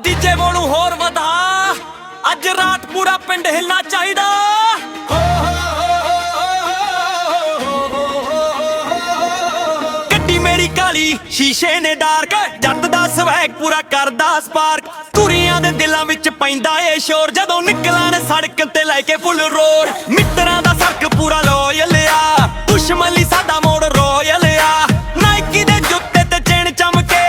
DJ ਵਾਲੂ ਹੋਰ ਵਧਾ ਅੱਜ ਰਾਤ ਪੂਰਾ ਪਿੰਡ ਹਿੱਲਣਾ ਚਾਹੀਦਾ। ਗੱਡੀ ਮੇਰੀ ਕਾਲੀ ਸ਼ੀਸ਼ੇ ਨੇ ਡਾਰਕ ਜੱਟ ਦਾ ਸਵੈਗ ਪੂਰਾ ਕਰਦਾ ਸਪਾਰਕ। ਕੁੜੀਆਂ ਦੇ ਦਿਲਾਂ ਵਿੱਚ ਪੈਂਦਾ ਏ ਸ਼ੋਰ ਜਦੋਂ ਨਿਕਲਾਂ ਨੇ ਸੜਕ ਤੇ ਲੈ ਕੇ ਫੁੱਲ ਰੋਡ। ਮਿੱਤਰਾਂ ਦਾ ਸਰਕ ਪੂਰਾ ਲੋਇਲ ਆ ਦੁਸ਼ਮਣ ਲਈ ਸਾਡਾ ਮੋੜ ਰੋਇਲ ਆ। ਨਾਈਕੀ ਦੇ ਜੁੱਤੇ ਤੇ ਚੇਨ ਚਮਕੇ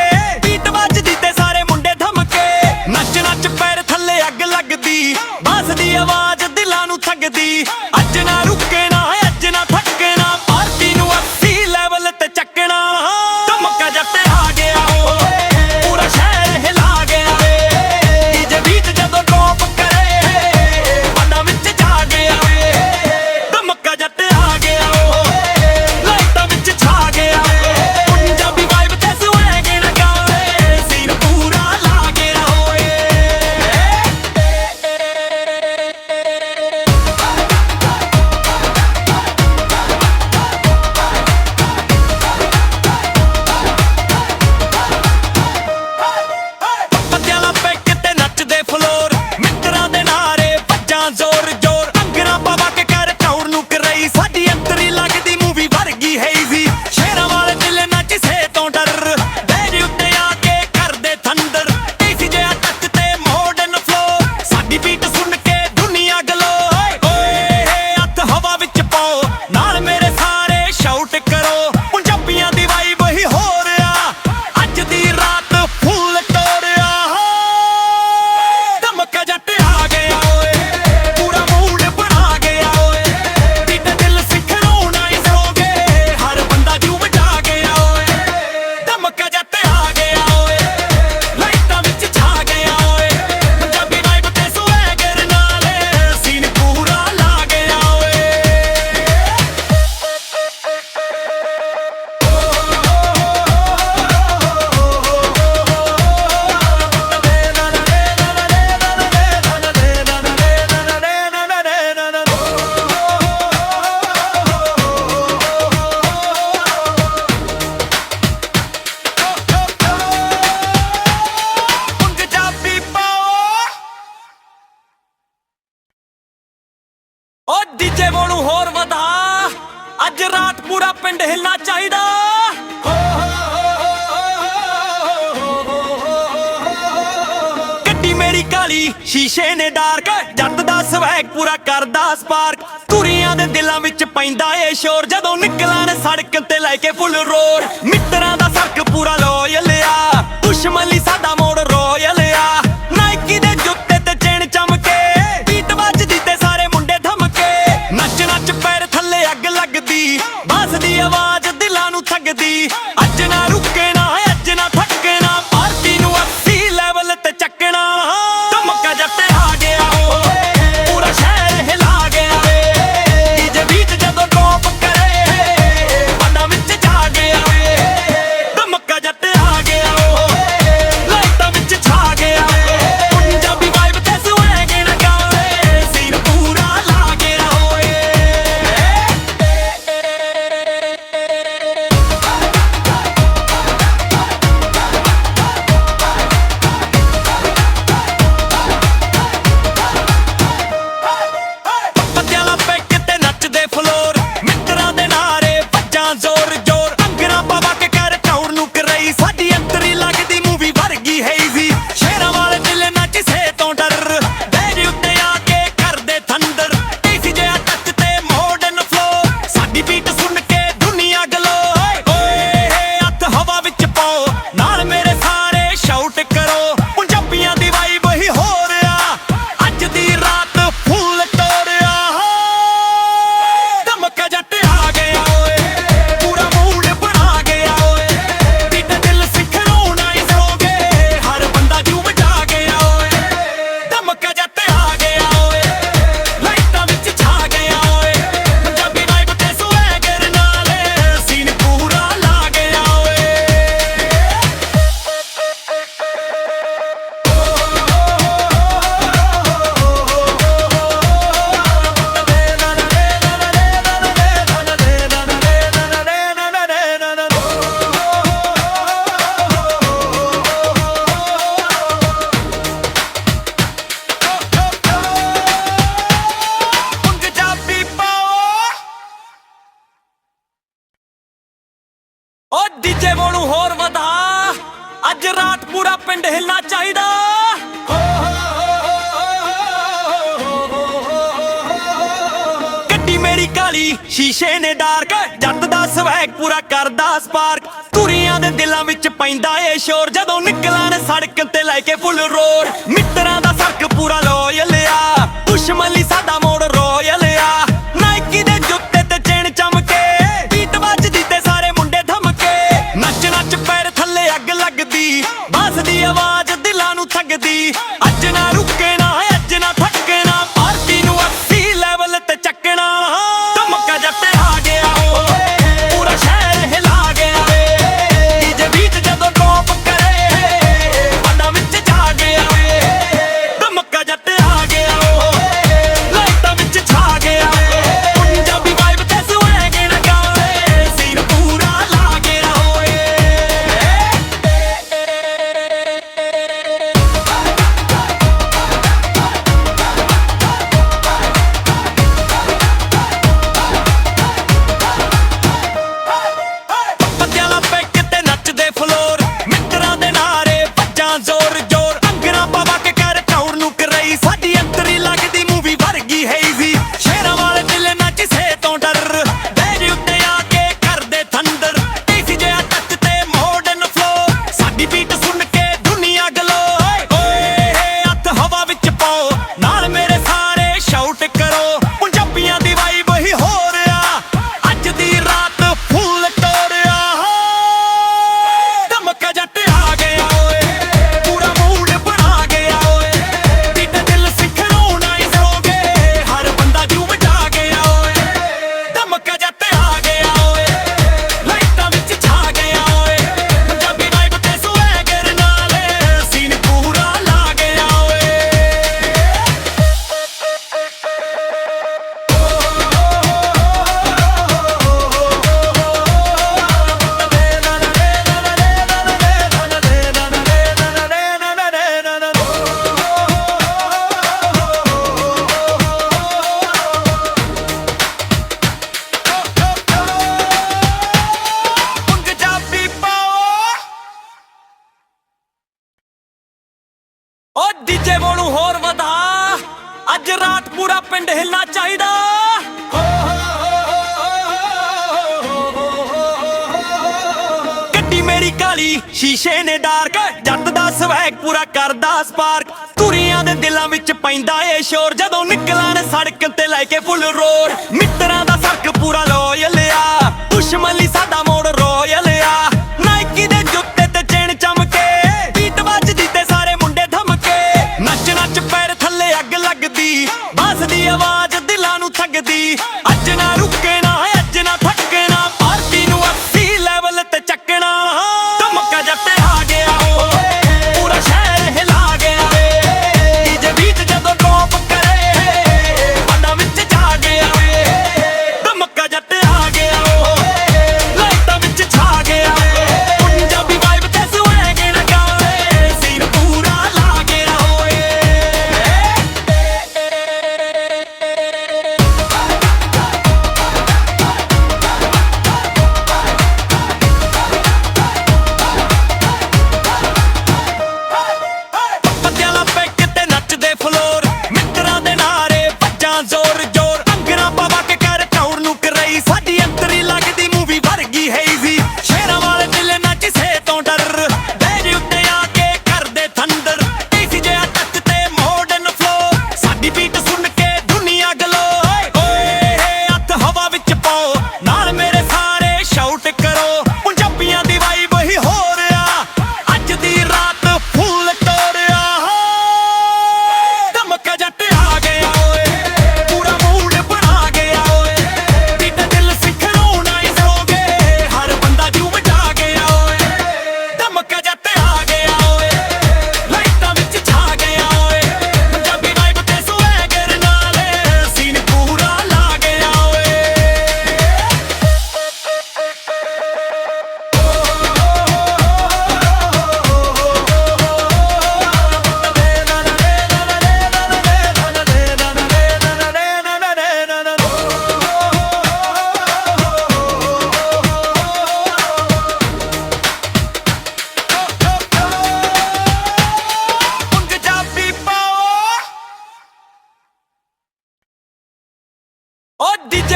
ਬੀਟ ਵੱਜਦੀ ਤੇ ਸਾਰੇ ਮੁੰਡੇ ਥਮਕੇ। ਨੱਚ ਨੱਚ ਪੈਰ ਥੱਲੇ ਅੱਗ ਲੱਗਦੀ ਬਾਸ ਦੀ ਆਵਾਜ਼ ਦਿਲਾਂ ਨੂੰ ਠੱਗਦੀ। ਅੱਜ ਨਾ ਰੁਕੇ ਨਾ ਅੱਜ ਨਾ ਥੱਕੇ ਨਾ ਪਾਰਟੀ ਨੂੰ 80 ਲੈਵਲ ਤੇ ਚੱਕਣਾ। ਧਮਕਾ ਜੱਟ ਆ ਗਿਆ ਓਏ ਪੂਰਾ ਸ਼ਹਿਰ ਹਿਲਾ ਗਿਆ ਵੇ। ਡੀਜੇ ਬੀਟ ਜਦੋਂ ਡ੍ਰੌਪ ਕਰੇ ਬੰਦਾ ਵਿੱਚ ਜਾ ਗਿਆ ਵੇ। ਧਮਕਾ ਜੱਟ ਆ ਗਿਆ ਓਏ ਲਾਈਟਾਂ ਵਿੱਚ ਛਾ ਗਿਆ ਵੇ। ਪੰਜਾਬੀ ਵਾਈਬ ਤੇ ਸਵੈਗ ਲਗਾਵੇ ਸੀਨ ਪੂਰਾ ਲਾ ਗਿਆ ਓਏ। ਪੱਤਿਆਂ ਪੈਕ ਤੇ ਨੱਚਦੇ ਫਲੋਰ ਮਿੱਤਰਾਂ ਦੇ ਨਾਰੇ ਭੱਜਾਂ ਜ਼ੋਰ ਜ਼ੋਰ। ਅੰਗਰਾਂ ਪਵਾ ਕੇ ਕਰ ਟੌਰ ਨੂੰ ਕਰਈ ਸਾਡੀ ਅੰਤਰੀ ਲੱਗਦੀ ਮੂਵੀ ਵਰਗੀ ਹੈ ਜੀ। ਸ਼ੇਰਾਂ ਵਾਲੇ ਦਿਲ ਨੱਚ ਸੇ ਤੋਂ ਡਰ ਬੈਜ ਉੱਤੇ ਆ ਕੇ ਕਰਦੇ ਥੰਦਰ। ਈਸੀ ਜਿਹਾ ਟੱਚ ਤੇ ਮਾਡਰਨ ਫਲੋ ਸਾਡੀ ਬੀਟ ਸੁਣ ਕੇ ਦੁਨੀਆ ਗਲੋ। ਓਏ ਹੱਥ ਹਵਾ ਵਿੱਚ ਪਾਓ ਨਾਲ ਮੇਰੇ ਸਾਰੇ ਸ਼ਾਊਟ ਕਰੋ। ਪੰਜਾਬੀਆਂ ਦੀ ਵਾਈਬ ਹੀ ਹੋ ਰਿਹਾ ਅੱਜ ਦੀ ਰਾਤ ਫੁੱਲ ਤੋੜਿਆ। ਧਮਕਾ ਜੱਟ ਆ ਗਿਆ ਓਏ ਪੂਰਾ ਮੂਡ ਬਣਾ ਗਿਆ ਓਏ। ਬੀਟ ਦਿਲ ਸਿਖਰੋਂ ਨਾਈਸ ਹੋ ਗਏ ਹਰ ਬੰਦਾ ਝੂਮ ਜਾ ਗਿਆ ਓਏ। ਧਮਕਾ ਜੱਟ ਆ ਗਿਆ ਓਏ ਲਾਈਟਾਂ ਵਿੱਚ ਛਾ ਗਿਆ ਓਏ। ਪੰਜਾਬੀ ਵਾਈਬ ਤੇ ਸਵੈਗਰ ਨਾਲੇ ਸੀਨ ਪੂਰਾ ਲਾ ਗਿਆ ਓਏ। ਪੰਜਾਬੀ ਪਾਓ ਓ ਡੀਜੇ ਵਾਲੂ ਹੋਰ ਵਧਾ ਅੱਜ ਰਾਤ ਪੂਰਾ ਪਿੰਡ ਹਿੱਲਣਾ ਚਾਹੀਦਾ। ਗੱਡੀ ਮੇਰੀ ਕਾਲੀ ਸ਼ੀਸ਼ੇ ਨੇ ਡਾਰਕ ਜੱਟ ਦਾ ਸਵੈਗ ਪੂਰਾ ਕਰਦਾ ਸਪਾਰਕ। ਕੁੜੀਆਂ ਦੇ ਦਿਲਾਂ ਵਿੱਚ ਪੈਂਦਾ ਏ ਸ਼ੋਰ ਜਦੋਂ ਨਿਕਲਾਂ ਨੇ ਸੜਕ ਤੇ ਲੈ ਕੇ ਫੁੱਲ ਰੋਡ। ਮਿੱਤਰਾਂ ਦਾ ਸਰਕ ਪੂਰਾ ਲੋਇਲ ਆ ਦੁਸ਼ਮਣ ਲਈ ਸਾਡਾ ਮੋੜ ਰੋਇਲ ਆ। ਨਾਈਕੀ ਦੇ ਜੁੱਤੇ ਤੇ ਚੇਨ ਚਮਕੇ ਬੀਟ ਵੱਜਦੀ ਤੇ ਸਾਰੇ ਮੁੰਡੇ ਥਮਕੇ। ਨੱਚ ਨੱਚ ਪੈਰ ਥੱਲੇ ਅੱਗ ਲੱਗਦੀ ਬਾਸ ਦੀ ਆਵਾਜ਼ ਦਿਲਾਂ ਨੂੰ ਠੱਗਦੀ। ਅੱਜ ਨਾ ਰੁਕੇ ਨਾ ਅੱਜ ਨਾ ਥੱਕੇ ਨਾ ਪਾਰਟੀ ਨੂੰ 80 ਲੈਵਲ ਤੇ ਚੱਕਣਾ। ਧਮਕਾ ਜੱਟ ਆ ਗਿਆ ਓਏ ਪੂਰਾ ਸ਼ਹਿਰ ਹਿਲਾ ਗਿਆ ਵੇ। ਡੀਜੇ ਬੀਟ ਜਦੋਂ ਡ੍ਰੌਪ ਕਰੇ ਬੰਦਾ ਵਿੱਚ ਜਾ ਗਿਆ ਵੇ। ਧਮਕਾ ਜੱਟ ਆ ਗਿਆ ਓਏ ਪੂਰਾ ਪਿੰਡ ਹਿੱਲਣਾ ਚਾਹੀਦਾ। ਗੱਡੀ ਮੇਰੀ ਕਾਲੀ ਸ਼ੀਸ਼ੇ ਨੇ ਡਾਰਕ, ਜੱਟ ਦਾ ਸਵੈਗ ਪੂਰਾ ਕਰਦਾ ਸਪਾਰਕ। ਕੁੜੀਆਂ ਦੇ ਦਿਲਾਂ ਵਿੱਚ ਪੈਂਦਾ ਏ ਸ਼ੋਰ, ਜਦੋਂ ਨਿਕਲਾਂ ਨੇ ਸੜਕ ਤੇ ਲੈ ਕੇ ਫੁੱਲ ਰੋਡ। ਮਿੱਤਰਾਂ ਦਾ ਸਰਕ ਪੂਰਾ ਲੋਇਲ ਆ, ਦੁਸ਼ਮਣ ਲਈ ਸਾਡਾ ਮੋੜ ਰੋਇਲ ਆ। ਨਾਈਕੀ ਦੇ ਜੁੱਤੇ ਤੇ ਚੇਨ ਚਮਕੇ, ਬੀਟ ਵੱਜਦੀ ਤੇ ਸਾਰੇ ਮੁੰਡੇ ਥਮਕੇ। ਨੱਚ ਨੱਚ ਪੈਰ ਥੱਲੇ ਅੱਗ ਲੱਗਦੀ, ਬਾਸ ਦੀ ਆਵਾਜ਼ ਦਿਲਾਂ ਨੂੰ ਠੱਗਦੀ। ਅੱਜ ਨਾ ਰੁਕੇ ਨਾ ਅੱਜ ਨਾ ਥੱਕੇ ਨਾ, ਪਾਰਟੀ ਨੂੰ 80 ਲੈਵਲ ਤੇ ਚੱਕਣਾ। ਧਮਕਾ ਜੱਟ ਆ ਗਿਆ ਓਏ, ਪੂਰਾ ਸ਼ਹਿਰ ਹਿਲਾ ਗਿਆ ਵੇ। ਡੀਜੇ ਬੀਟ ਜਦੋਂ ਡ੍ਰੌਪ ਕਰੇ, ਬੰਦਾ ਵਿੱਚ ਜਾ ਗਿਆ ਵੇ। ਧਮਕਾ ਜੱਟ ਆ ਗਿਆ ਓਏ, ਲਾਈਟਾਂ ਵਿੱਚ ਛਾ ਗਿਆ ਵੇ। ਪੰਜਾਬੀ ਵਾਈਬ ਤੇ ਸਵੈਗ ਲਗਾਵੇ, ਸੀਨ ਪੂਰਾ ਲਾ ਗਿਆ ਓਏ। ਪੱਤਿਆਂ ਪੈਕ ਤੇ ਨੱਚਦੇ ਫਲੋਰ, ਮਿੱਤਰਾਂ ਦੇ ਨਾਰੇ ਬੱਜਾਂ ਜ਼ੋਰ ਜ਼ੋਰ। ਅੰਗਰਾਂ ਪਵਾ ਕੇ ਕਰ ਟਾਉਣ ਨੂੰ ਕਰਈ, ਸਾਡੀ ਅੰਤਰੀ ਲੱਗਦੀ ਮੂਵੀ ਵਰਗੀ ਹੈ ਜੀ। ਸ਼ੇਰਾਂ ਵਾਲੇ ਦਿਲ ਨਾ ਕਿਸੇ ਤੋਂ ਡਰ, ਬੈਜ ਉੱਤੇ ਆ ਕੇ ਕਰਦੇ ਥੰਦਰ। ਡੀਸੀ ਜਿਹਾ ਟੱਚ ਤੇ ਮਾਡਰਨ ਫਲੋ, ਸਾਡੀ ਬੀਟ ਸੁਣ ਕੇ ਦੁਨੀਆ ਗਲੋ। ਓਏ ਹੱਥ ਹਵਾ ਵਿੱਚ ਪਾਓ, ਨਾਲ ਮੇਰੇ ਸਾਰੇ ਸ਼ਾਊਟ ਕਰੋ। ਪੰਜਾਬੀਆਂ ਦੀ ਵਾਈਬ ਹੀ ਹੋ ਰਿਹਾ, ਅੱਜ ਦੀ ਰਾਤ ਫੁੱਲ ਤੋੜਿਆ। ਧਮਕਾ ਜੱਟ ਆ ਗਿਆ ਓਏ, ਪੂਰਾ ਮੂਡ ਬਣਾ ਗਿਆ ਓਏ। ਬੀਟ ਦਿਲ ਸਿੱਖਣੋਂ ਨਾ ਹੀ ਸੋਗੇ, ਹਰ ਬੰਦਾ ਜੂ ਵਜਾ ਗਿਆ ਓਏ। ਧਮਕਾ ਜੱਟ ਆ ਗਿਆ ਓਏ, ਲਾਈਟਾਂ ਵਿੱਚ ਛਾ ਗਿਆ ਓਏ। ਪੰਜਾਬੀ ਵਾਈਬ ਤੇ ਸਵੈਗਰ ਨਾਲ ਸੀਨ ਪੂਰਾ ਲਾ ਗਿਆ ਓਏ। ਪੰਜਾਬੀ ਪਾਓ ਓ ਡੀਜੇ ਵੋਲੂ ਹੋਰ ਵਧਾ, ਅੱਜ ਰਾਤ ਪੂਰਾ ਪਿੰਡ ਹਿੱਲਣਾ ਚਾਹੀਦਾ। ਗੱਡੀ ਮੇਰੀ ਕਾਲੀ ਸ਼ੀਸ਼ੇ ਨੇ ਡਾਰਕ, ਜੱਟ ਦਾ ਸਵੈਗ ਪੂਰਾ ਕਰਦਾ ਸਪਾਰਕ। ਕੁੜੀਆਂ ਦੇ ਦਿਲਾਂ ਵਿੱਚ ਪੈਂਦਾ ਏ ਸ਼ੋਰ, ਜਦੋਂ ਨਿਕਲਾਂ ਨੇ ਸੜਕ ਤੇ ਲੈ ਕੇ ਫੁੱਲ ਰੋਡ। ਮਿੱਤਰਾਂ ਦਾ ਸਰਕ ਪੂਰਾ ਲੋਇਲ ਆ, ਦੁਸ਼ਮਣ ਲਈ ਸਾਡਾ ਮੋੜ ਰੋਇਲ ਆ। ਨਾਈਕੀ ਦੇ ਜੁੱਤੇ ਤੇ ਚੇਨ ਚਮਕੇ, ਬੀਟ ਵੱਜਦੀ ਤੇ ਸਾਰੇ ਮੁੰਡੇ ਥਮਕੇ। ਨੱਚ ਨੱਚ ਪੈਰ ਥੱਲੇ ਅੱਗ ਲੱਗਦੀ, ਬਾਸ ਦੀ ਆਵਾਜ਼ ਦਿਲਾਂ ਨੂੰ ਠੱਗਦੀ। ਅੱਜ ਨਾ ਰੁਕੇ ਨਾ ਅੱਜ ਨਾ ਥੱਕੇ ਨਾ, ਪਾਰਟੀ ਨੂੰ 80 ਲੈਵਲ ਤੇ ਚੱਕਣਾ। ਧਮਕਾ ਜੱਟ ਆ ਗਿਆ ਓਏ, ਪੂਰਾ ਸ਼ਹਿਰ ਹਿਲਾ ਗਿਆ ਵੇ। ਡੀਜੇ ਬੀਟ ਜਦੋਂ ਡ੍ਰੌਪ ਕਰੇ, ਬੰਦਾ ਵਿੱਚ ਜਾ ਗਿਆ ਵੇ। ਧਮਕਾ ਜੱਟ ਆ ਗਿਆ ਓਏ,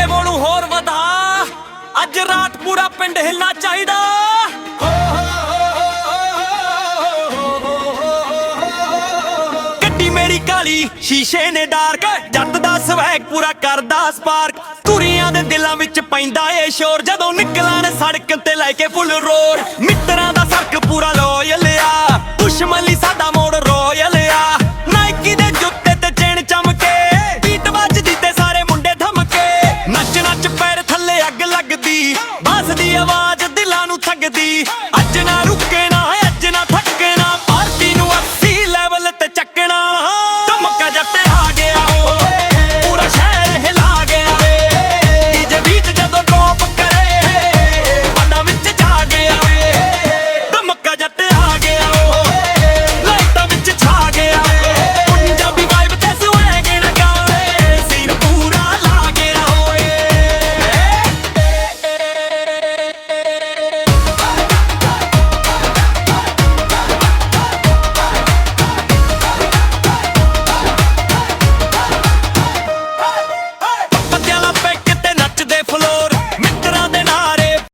ਲੈਵਲ ਨੂੰ ਹੋਰ ਵਧਾ ਅੱਜ ਰਾਤ ਪੂਰਾ ਪਿੰਡ ਹਿੱਲਣਾ ਚਾਹੀਦਾ ਗੱਡੀ ਮੇਰੀ ਕਾਲੀ ਸ਼ੀਸ਼ੇ ਨੇ ਡਾਰਕ ਜੱਟ ਦਾ ਸਵੈਗ ਪੂਰਾ ਕਰਦਾ ਸਪਾਰਕ ਕੁੜੀਆਂ ਦੇ ਦਿਲਾਂ ਵਿੱਚ ਪੈਂਦਾ ਏ ਸ਼ੋਰ ਜਦੋਂ ਨਿਕਲਾਂ ਨੇ ਸੜਕ ਤੇ ਲੈ ਕੇ ਫੁੱਲ ਰੋਡ ਮਿੱਤਰਾਂ ਦਾ ਸਰਕ ਪੂਰਾ ਲੋਇਲ ਆ